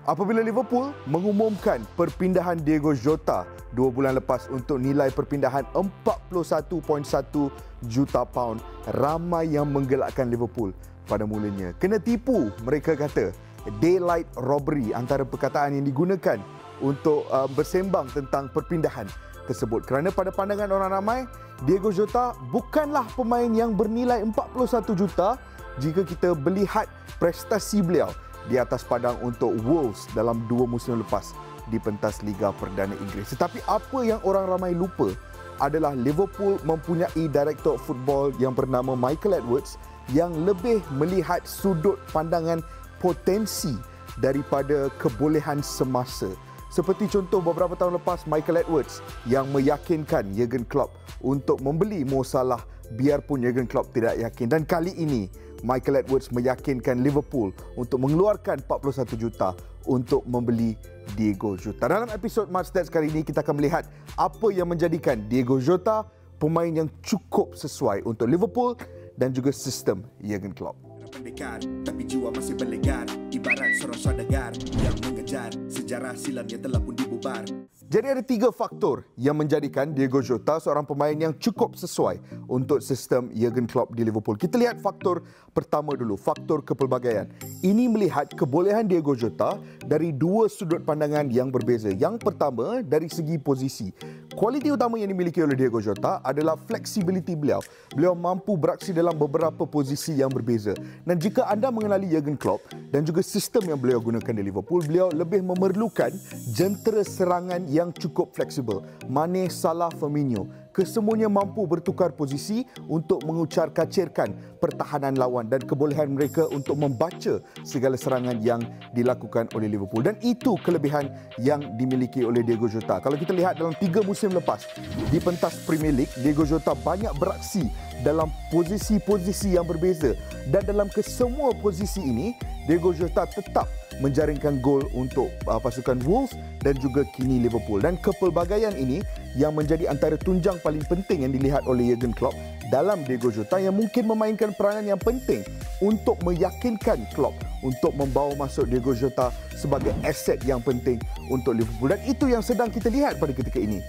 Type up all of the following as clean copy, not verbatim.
Apabila Liverpool mengumumkan perpindahan Diego Jota 2 bulan lepas untuk nilai perpindahan 41.1 juta pound, ramai yang menggelakkan Liverpool pada mulanya. Kena tipu, mereka kata. Daylight robbery antara perkataan yang digunakan untuk bersembang tentang perpindahan tersebut. Kerana pada pandangan orang ramai, Diego Jota bukanlah pemain yang bernilai 41 juta jika kita melihat prestasi beliau di atas padang untuk Wolves dalam 2 musim lepas di pentas Liga Perdana Inggeris. Tetapi apa yang orang ramai lupa adalah Liverpool mempunyai direktor football yang bernama Michael Edwards yang lebih melihat sudut pandangan potensi daripada kebolehan semasa. Seperti contoh beberapa tahun lepas Michael Edwards yang meyakinkan Jurgen Klopp untuk membeli Mo Salah biarpun Jurgen Klopp tidak yakin. Dan kali ini Michael Edwards meyakinkan Liverpool untuk mengeluarkan 41 juta untuk membeli Diego Jota. Dalam episod Match Stats kali ini kita akan melihat apa yang menjadikan Diego Jota pemain yang cukup sesuai untuk Liverpool dan juga sistem Jurgen Klopp. Pendekar, tapi jiwa masih berlegar, ibarat seorang saudagar yang mengejar sejarah silam yang telah pun dibubar. Jadi ada 3 faktor yang menjadikan Diego Jota seorang pemain yang cukup sesuai untuk sistem Jurgen Klopp di Liverpool. Kita lihat faktor pertama dulu, faktor kepelbagaian. Ini melihat kebolehan Diego Jota dari 2 sudut pandangan yang berbeza. Yang pertama dari segi posisi. Kualiti utama yang dimiliki oleh Diego Jota adalah fleksibiliti beliau. Beliau mampu beraksi dalam beberapa posisi yang berbeza. Dan jika anda mengenali Jurgen Klopp dan juga sistem yang beliau gunakan di Liverpool, beliau lebih memerlukan jentera serangan yang cukup fleksibel. Mane, Salah, Firmino, kesemuanya mampu bertukar posisi untuk mengucar-kacirkan pertahanan lawan dan kebolehan mereka untuk membaca segala serangan yang dilakukan oleh Liverpool. Dan itu kelebihan yang dimiliki oleh Diego Jota. Kalau kita lihat dalam 3 musim lepas di pentas Premier League, Diego Jota banyak beraksi dalam posisi-posisi yang berbeza. Dan dalam kesemua posisi ini, Diego Jota tetap menjaringkan gol untuk pasukan Wolves dan juga kini Liverpool. Dan kepelbagaian ini yang menjadi antara tunjang paling penting yang dilihat oleh Jurgen Klopp dalam Diego Jota, yang mungkin memainkan peranan yang penting untuk meyakinkan Klopp untuk membawa masuk Diego Jota sebagai aset yang penting untuk Liverpool. Dan itu yang sedang kita lihat pada ketika ini.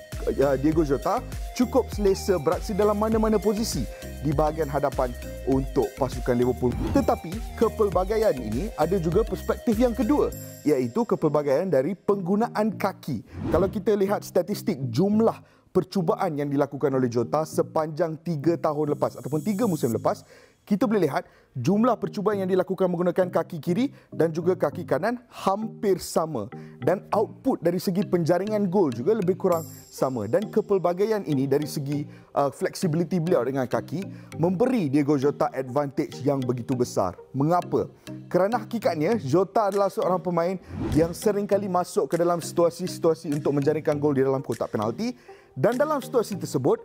Diego Jota cukup selesa beraksi dalam mana-mana posisi di bahagian hadapan untuk pasukan Liverpool. Tetapi kepelbagaian ini ada juga perspektif yang kedua, iaitu kepelbagaian dari penggunaan kaki. Kalau kita lihat statistik jumlah percubaan yang dilakukan oleh Jota sepanjang 3 tahun lepas ataupun 3 musim lepas, kita boleh lihat jumlah percubaan yang dilakukan menggunakan kaki kiri dan juga kaki kanan hampir sama. Dan output dari segi penjaringan gol juga lebih kurang sama. Dan kepelbagaian ini dari segi fleksibiliti beliau dengan kaki memberi Diego Jota advantage yang begitu besar. Mengapa? Kerana hakikatnya Jota adalah seorang pemain yang seringkali masuk ke dalam situasi-situasi untuk menjaringkan gol di dalam kotak penalti. Dan dalam situasi tersebut,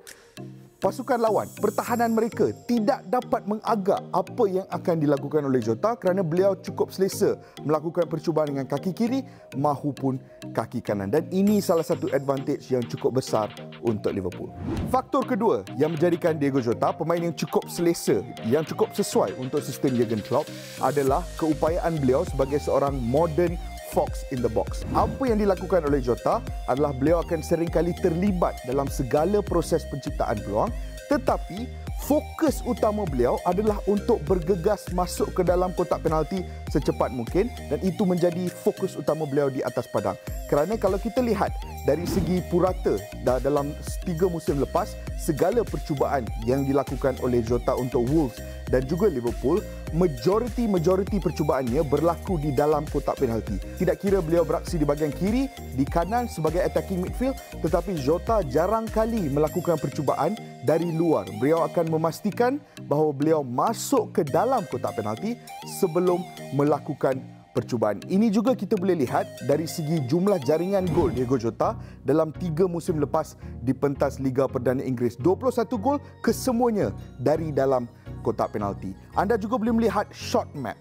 pasukan lawan, pertahanan mereka tidak dapat mengagak apa yang akan dilakukan oleh Jota kerana beliau cukup selesa melakukan percubaan dengan kaki kiri maupun kaki kanan. Dan ini salah satu advantage yang cukup besar untuk Liverpool. Faktor kedua yang menjadikan Diego Jota pemain yang cukup selesa, yang cukup sesuai untuk sistem Jurgen Klopp adalah keupayaan beliau sebagai seorang modern fox in the box. Apa yang dilakukan oleh Jota adalah beliau akan seringkali terlibat dalam segala proses penciptaan peluang, tetapi fokus utama beliau adalah untuk bergegas masuk ke dalam kotak penalti secepat mungkin, dan itu menjadi fokus utama beliau di atas padang. Kerana kalau kita lihat dari segi purata dalam 3 musim lepas, segala percubaan yang dilakukan oleh Jota untuk Wolves dan juga Liverpool, majoriti percubaannya berlaku di dalam kotak penalti. Tidak kira beliau beraksi di bahagian kiri, di kanan sebagai attacking midfield, tetapi Jota jarang kali melakukan percubaan dari luar. Beliau akan memastikan bahawa beliau masuk ke dalam kotak penalti sebelum melakukan percubaan. Ini juga kita boleh lihat dari segi jumlah jaringan gol Diego Jota dalam 3 musim lepas di pentas Liga Perdana Inggeris. 21 gol kesemuanya dari dalam kotak penalti. Anda juga boleh melihat shot map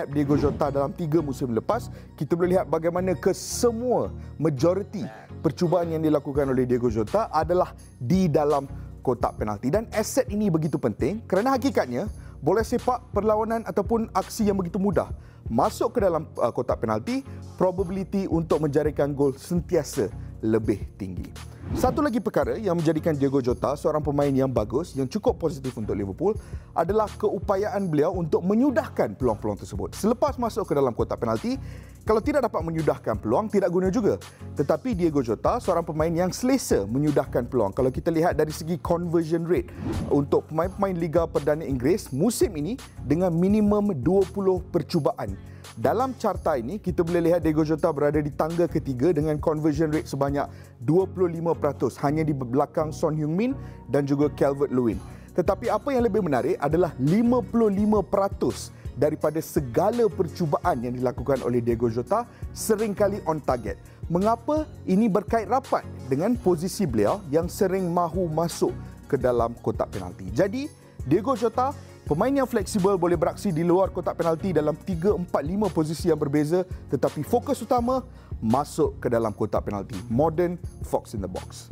Diego Jota dalam 3 musim lepas. Kita boleh lihat bagaimana kesemua majoriti percubaan yang dilakukan oleh Diego Jota adalah di dalam kotak penalti. Dan aset ini begitu penting kerana hakikatnya bola sepak perlawanan ataupun aksi yang begitu mudah masuk ke dalam kotak penalti, probability untuk menjarikan gol sentiasa lebih tinggi. Satu lagi perkara yang menjadikan Diogo Jota seorang pemain yang bagus, yang cukup positif untuk Liverpool adalah keupayaan beliau untuk menyudahkan peluang-peluang tersebut. Selepas masuk ke dalam kotak penalti, kalau tidak dapat menyudahkan peluang, tidak guna juga. Tetapi Diogo Jota seorang pemain yang selesa menyudahkan peluang. Kalau kita lihat dari segi conversion rate untuk pemain-pemain Liga Perdana Inggeris musim ini dengan minimum 20 percubaan. Dalam carta ini, kita boleh lihat Diogo Jota berada di tangga ketiga dengan conversion rate sebanyak 25%, hanya di belakang Son Heung-min dan juga Calvert-Lewin. Tetapi apa yang lebih menarik adalah 55% daripada segala percubaan yang dilakukan oleh Diogo Jota seringkali on target. Mengapa? Ini berkait rapat dengan posisi beliau yang sering mahu masuk ke dalam kotak penalti. Jadi, Diogo Jota, pemain yang fleksibel, boleh beraksi di luar kotak penalti dalam 3, 4, 5 posisi yang berbeza, tetapi fokus utama masuk ke dalam kotak penalti. Modern fox in the box.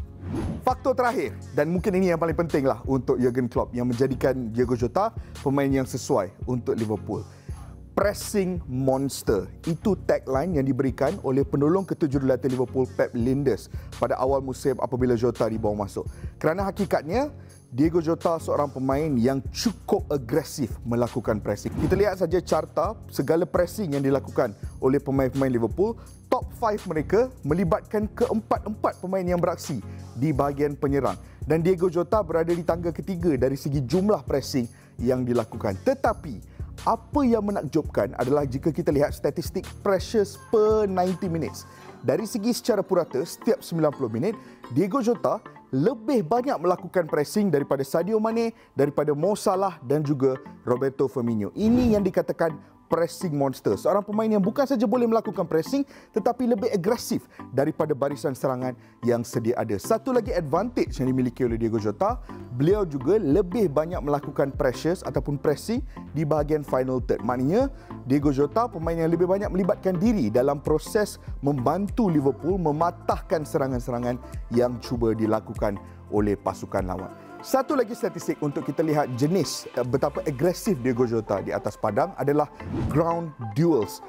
Faktor terakhir, dan mungkin ini yang paling pentinglah untuk Jurgen Klopp yang menjadikan Diogo Jota pemain yang sesuai untuk Liverpool. Pressing monster. Itu tagline yang diberikan oleh penolong ketujuh jurulatih Liverpool, Pep Lijnders, pada awal musim apabila Jota dibawa masuk. Kerana hakikatnya, Diogo Jota seorang pemain yang cukup agresif melakukan pressing. Kita lihat saja carta segala pressing yang dilakukan oleh pemain-pemain Liverpool. Top 5 mereka melibatkan keempat-empat pemain yang beraksi di bahagian penyerang. Dan Diogo Jota berada di tangga ketiga dari segi jumlah pressing yang dilakukan. Tetapi, apa yang menakjubkan adalah jika kita lihat statistik pressures per 90 minutes. Dari segi secara purata, setiap 90 minit, Diogo Jota lebih banyak melakukan pressing daripada Sadio Mane, daripada Mo Salah dan juga Roberto Firmino. Ini yang dikatakan pressing monster. Seorang pemain yang bukan saja boleh melakukan pressing tetapi lebih agresif daripada barisan serangan yang sedia ada. Satu lagi advantage yang dimiliki oleh Diogo Jota, beliau juga lebih banyak melakukan pressures ataupun pressing di bahagian final third. Maknanya Diogo Jota pemain yang lebih banyak melibatkan diri dalam proses membantu Liverpool mematahkan serangan-serangan yang cuba dilakukan oleh pasukan lawan. Satu lagi statistik untuk kita lihat jenis betapa agresif Diogo Jota di atas padang adalah ground duels.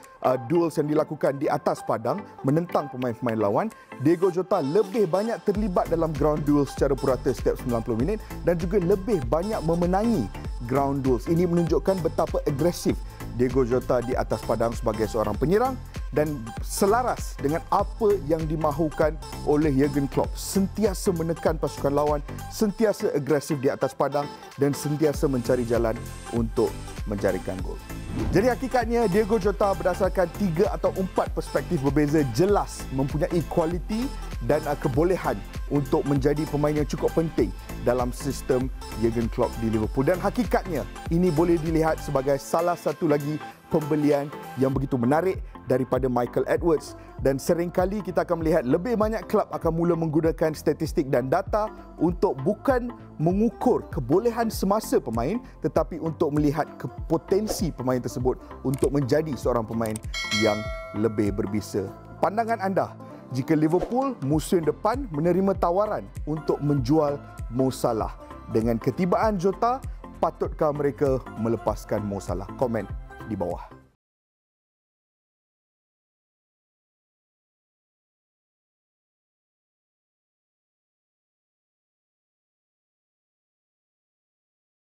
Duels yang dilakukan di atas padang menentang pemain-pemain lawan. Diogo Jota lebih banyak terlibat dalam ground duels secara purata setiap 90 minit dan juga lebih banyak memenangi ground duels. Ini menunjukkan betapa agresif Diogo Jota di atas padang sebagai seorang penyerang dan selaras dengan apa yang dimahukan oleh Jurgen Klopp. Sentiasa menekan pasukan lawan, sentiasa agresif di atas padang dan sentiasa mencari jalan untuk menjarikan gol. Jadi hakikatnya Diogo Jota berdasarkan 3 atau 4 perspektif berbeza jelas mempunyai kualiti dan kebolehan untuk menjadi pemain yang cukup penting dalam sistem Jurgen Klopp di Liverpool. Dan hakikatnya ini boleh dilihat sebagai salah satu lagi pembelian yang begitu menarik daripada Michael Edwards. Dan seringkali kita akan melihat lebih banyak klub akan mula menggunakan statistik dan data untuk bukan mengukur kebolehan semasa pemain tetapi untuk melihat potensi pemain tersebut untuk menjadi seorang pemain yang lebih berbisa. Pandangan anda, jika Liverpool musim depan menerima tawaran untuk menjual Mo Salah dengan ketibaan Jota, patutkah mereka melepaskan Mo Salah? Komen di bawah.